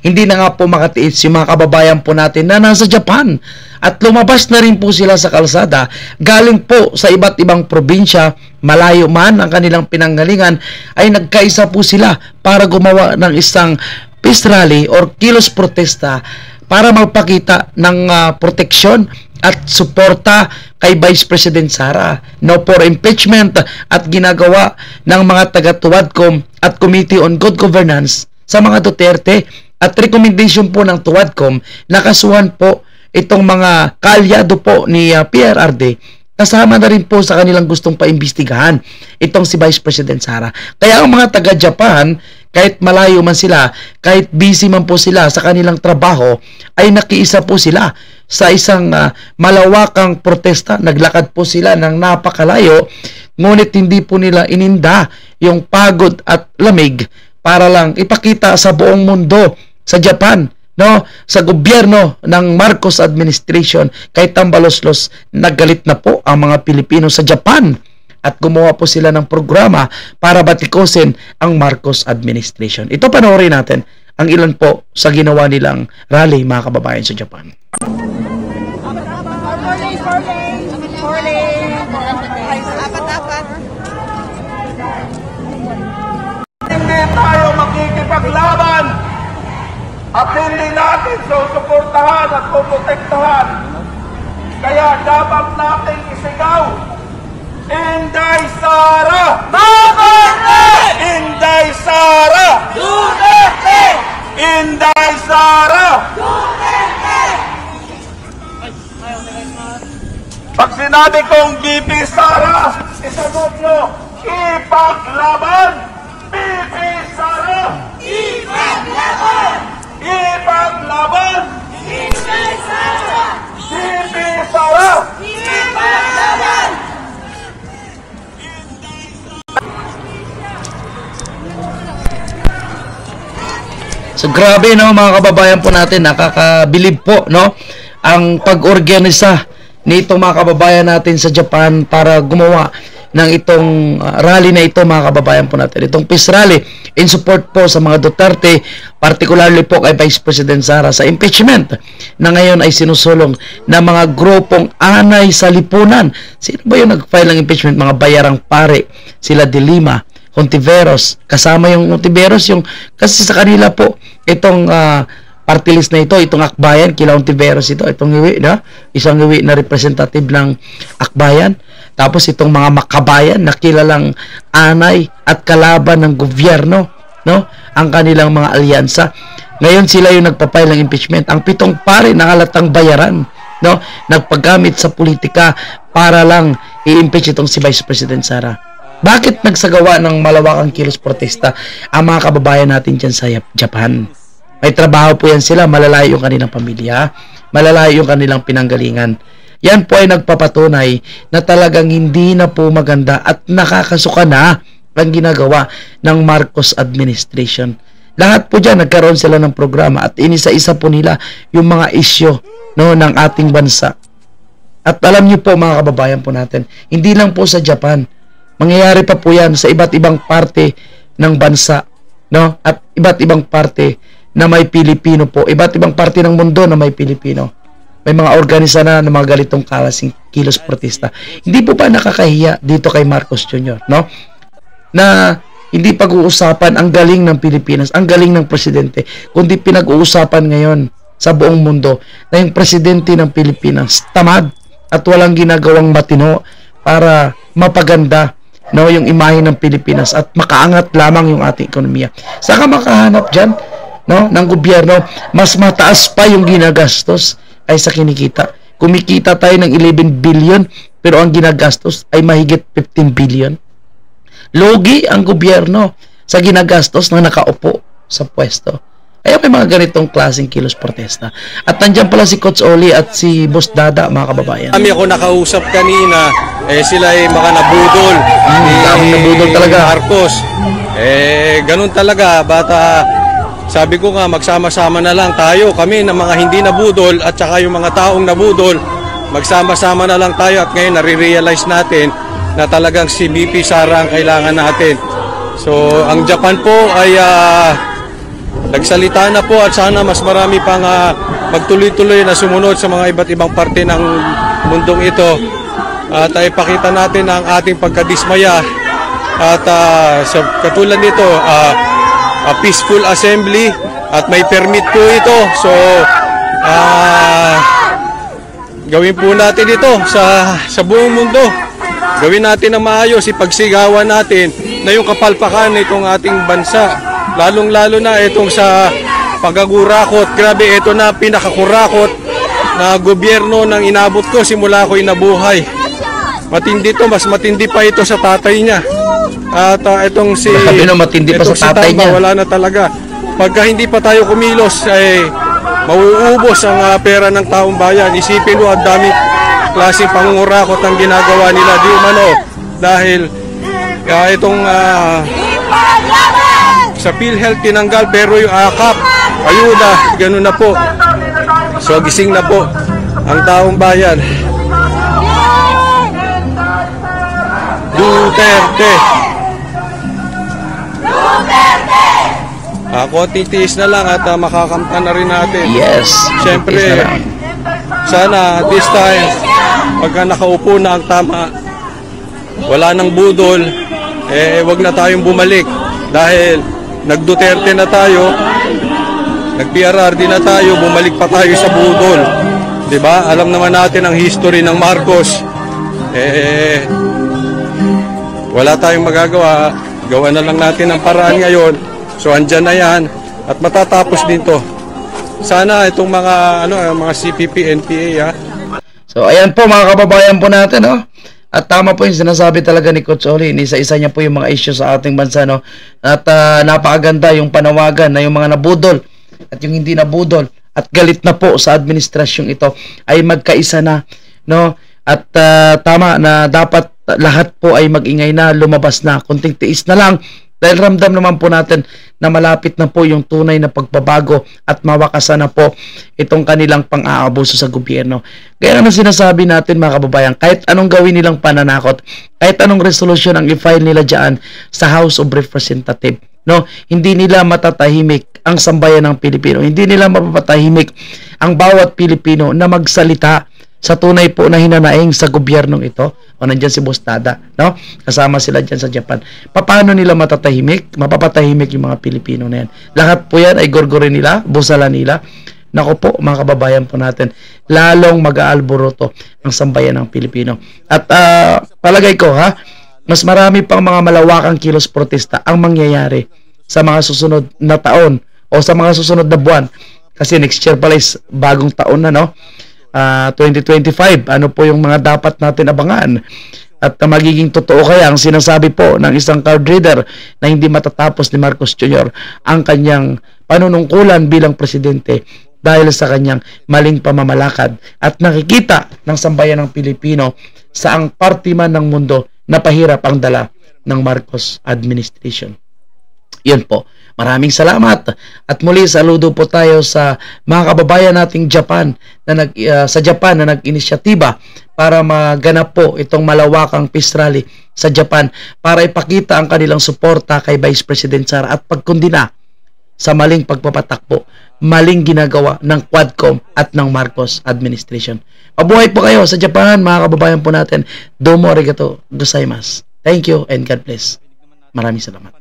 Hindi na nga po makatiis yung mga kababayan po natin na nasa Japan at lumabas na rin po sila sa kalsada galing po sa iba't ibang probinsya, malayo man ang kanilang pinanggalingan, ay nagkaisa po sila para gumawa ng isang peace rally or kilos protesta para magpakita ng proteksyon at suporta kay Vice President Sara for impeachment at ginagawa ng mga taga-TUWADCOM at Committee on Good Governance sa mga Duterte. At recommendation po ng TUWADCOM, nakasuhan po itong mga kaalyado po ni PRRD, kasama na rin po sa kanilang gustong paimbestigahan itong si Vice President Sara. Kaya ang mga taga-Japan, kahit malayo man sila, kahit busy man po sila sa kanilang trabaho, ay nakiisa po sila sa isang malawakang protesta. Naglakad po sila ng napakalayo, ngunit hindi po nila ininda yung pagod at lamig para lang ipakita sa buong mundo, sa Japan, sa gobyerno ng Marcos administration, kahit tambaloslos, naggalit na po ang mga Pilipino sa Japan at gumawa po sila ng programa para batikosin ang Marcos administration. Ito, panoorin natin ang ilan po sa ginawa nilang rally, mga kababayan, sa Japan. Hindi tayo makikipaglaban at hindi natin susuportahan at puprotektahan. Kaya dapat natin isigaw, Inday Sara! Duterte! Inday Sara! Duterte! Inday Sara! Duterte! Pag sinabi kong BP Sara, isagot nyo, ipaglaban! BP Sara! Ipaglaban! Ipaglaban! Inday Sara! BP Sara! Ipaglaban! So grabe, mga kababayan po natin, nakakabilib po ang pag-organisa nito, mga kababayan natin sa Japan, para gumawa ng itong rally na ito, mga kababayan po natin. Itong peace rally in support po sa mga Duterte, particularly po kay Vice President Sara sa impeachment na ngayon ay sinusulong ng mga grupong anay sa lipunan. Sino ba yung nag-file ng impeachment? Mga bayarang pare, sila De Lima, Hontiveros, kasama yung Hontiveros, kasi sa kanila po itong party list na ito, itong Akbayan, kila Hontiveros itong iwi, isang iwi na representative ng Akbayan. Tapos itong mga Makabayan na kilalang anay at kalaban ng gobyerno, ang kanilang mga alyansa. Ngayon sila yung nagpapile ng impeachment. Ang 7 pare ng halatang bayaran, nagpagamit sa politika para lang i-impeach itong si Vice President Sara. Bakit nagsagawa ng malawakang kilos protesta ang mga kababayan natin dyan sa Japan? May trabaho po yan sila, malalayo yung kanilang pamilya, malalayo yung kanilang pinanggalingan. Yan po ay nagpapatunay na talagang hindi na po maganda at nakakasuka na ang ginagawa ng Marcos administration. Lahat po dyan, nagkaroon sila ng programa at inisa-isa po nila yung mga isyo ng ating bansa. At alam niyo po, mga kababayan po natin, hindi lang po sa Japan, mangyayari pa po yan sa iba't ibang parte ng bansa, at iba't ibang parte na may Pilipino po, iba't ibang parte ng mundo na may Pilipino. May mga organisa na ng mga ganitong kalasing kilos protesta. Hindi po ba nakakahiya dito kay Marcos Jr., na hindi pag-uusapan ang galing ng Pilipinas, ang galing ng presidente, kundi pinag-uusapan ngayon sa buong mundo na yung presidente ng Pilipinas tamad at walang ginagawang matino para mapaganda yung imahe ng Pilipinas at makaangat lamang yung ating ekonomiya. Saka makahanap dyan ng gobyerno, mas mataas pa yung ginagastos ay sa kinikita. Kumikita tayo ng 11 billion pero ang ginagastos ay mahigit 15 billion. Logi ang gobyerno sa ginagastos na nakaupo sa pwesto. Kaya may mga ganitong klaseng kilos protesta. At nandiyan pala si Coach Oli at si Boss Dada, mga kababayan. Kami ako nakausap kanina, sila ay mga nabudol. Nabudol talaga. Marcos. Ganun talaga, bata. Sabi ko nga, magsama-sama na lang tayo. Kami na mga hindi nabudol at saka yung mga taong nabudol, magsama-sama na lang tayo. At ngayon, nare-realize natin na talagang si BP Sara ang kailangan natin. So, ang Japan po ay nagsalita na po at sana mas marami pang magtuloy-tuloy na sumunod sa mga iba't ibang parte ng mundong ito at ipakita natin ang ating pagkadismaya at sa katulad nito peaceful assembly at may permit po ito, so gawin po natin ito sa buong mundo, gawin natin na maayos, ipagsigawan natin na yung kapalpakan nitong ating bansa, lalong-lalo na itong sa pagagurakot. Grabe, ito na pinakakurakot na gobyerno ng inabot ko simula ko inabuhay. Matindi to, mas matindi pa ito sa tatay niya. At itong si Grabe na, matindi pa sa tatay niya. Wala na talaga. Pagka hindi pa tayo kumilos, ay mauubos ang pera ng taong bayan. Isipin mo, ang daming klaseng pangungurakot ang ginagawa nila. Di umano, dahil itong sa PhilHealth tinanggal, pero yung AKAP, ayuda, ganun na po. So gising na po ang taong bayan. Duterte! Konting tiis na lang at makakamtan na rin natin. Yes. Siyempre, sana this time, pagka nakaupo na ang tama, wala nang budol, wag na tayong bumalik. Dahil nag-Duterte na tayo, nag-PRRD na tayo, bumalik pa tayo sa budol. Diba? Alam naman natin ang history ng Marcos. Wala tayong magagawa. Gawa na lang natin ang paraan ngayon. So andyan na yan at matatapos din to. Sana itong mga mga CPP, NPA So ayan po mga kababayan po natin, no? At tama po yung sinasabi talaga ni Coach Oli, isa-isa niya po yung mga issue sa ating bansa, no? At napakaganda yung panawagan na yung mga nabudol at yung hindi nabudol at galit na po sa administrasyong ito ay magkaisa na, no? At tama na dapat lahat po ay mag-ingay na, lumabas na, kunting tiis na lang. Dahil ramdam naman po natin na malapit na po yung tunay na pagbabago at mawakasan na po itong kanilang pang-aabuso sa gobyerno. Kaya naman sinasabi natin mga kababayan, kahit anong gawin nilang pananakot, kahit anong resolusyon ang i-file nila dyan sa House of Representatives, no, hindi nila matatahimik ang sambayan ng Pilipino. Hindi nila mapapatahimik ang bawat Pilipino na magsalita sa tunay po na hinanaing sa gobyernong ito. O nandyan si Boss Tada, no? Kasama sila dyan sa Japan. Paano nila matatahimik? Mapapatahimik yung mga Pilipino na yan. Lahat po yan ay gorgorin nila, busala nila. Nako po, mga kababayan po natin, lalong mag-aalboroto ang sambayan ng Pilipino. At palagay ko, mas marami pang mga malawakang kilos protesta ang mangyayari sa mga susunod na taon o sa mga susunod na buwan. Kasi next year pala is bagong taon na, no? 2025, ano po yung mga dapat natin abangan at magiging totoo kaya ang sinasabi po ng isang card reader na hindi matatapos ni Marcos Jr. ang kanyang panunungkulan bilang presidente dahil sa kanyang maling pamamalakad at nakikita ng sambayan ng Pilipino sa ang parte man ng mundo na pahirap ang dala ng Marcos administration. Yun po. Maraming salamat. At muli saludo po tayo sa mga kababayan nating Japan na sa Japan na nag-inisyatiba para maganap po itong malawakang peace rally sa Japan para ipakita ang kanilang suporta kay Vice President Sara at pagkondina sa maling pagpapatakbo, maling ginagawa ng Quadcom at ng Marcos administration. Mabuhay po kayo sa Japan, mga kababayan po natin. Domo arigato gozaimasu. Thank you and God bless. Maraming salamat.